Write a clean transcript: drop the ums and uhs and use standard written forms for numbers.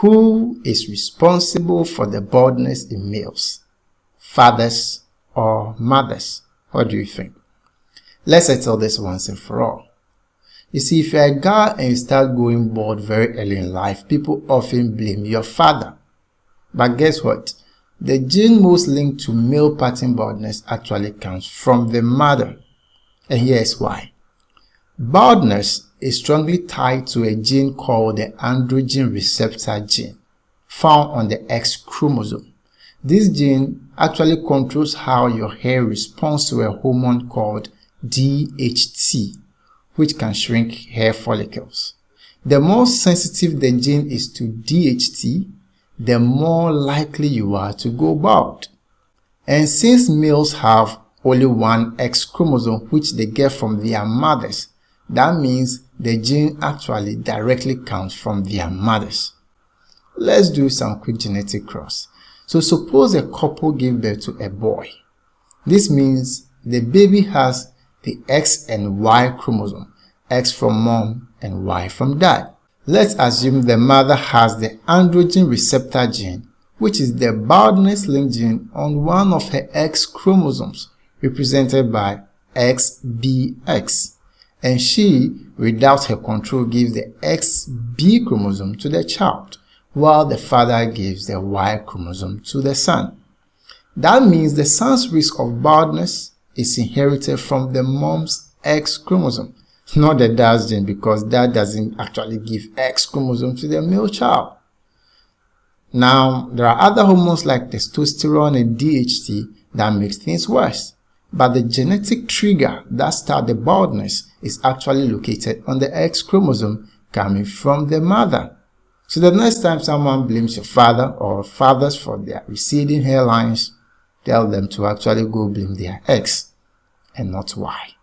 Who is responsible for the baldness in males? Fathers or mothers? What do you think? Let's settle this once and for all. You see, if you're a guy and you start going bald very early in life, people often blame your father. But guess what? The gene most linked to male pattern baldness actually comes from the mother. And here's why. Baldness is strongly tied to a gene called the androgen receptor gene, found on the X chromosome. This gene actually controls how your hair responds to a hormone called DHT, which can shrink hair follicles. The more sensitive the gene is to DHT, the more likely you are to go bald. And since males have only one X chromosome which they get from their mothers, that means the gene actually directly comes from their mothers. Let's do some quick genetic cross. So suppose a couple give birth to a boy. This means the baby has the X and Y chromosome, X from mom and Y from dad. Let's assume the mother has the androgen receptor gene, which is the baldness linked gene on one of her X chromosomes, represented by XBX. And she, without her control, gives the XB chromosome to the child, while the father gives the Y chromosome to the son. That means the son's risk of baldness is inherited from the mom's X chromosome, not the dad's gene, because dad doesn't actually give X chromosome to the male child. Now, there are other hormones like testosterone and DHT that makes things worse. But the genetic trigger that starts the baldness is actually located on the X chromosome coming from the mother. So the next time someone blames your father or fathers for their receding hairlines, tell them to actually go blame their X and not Y.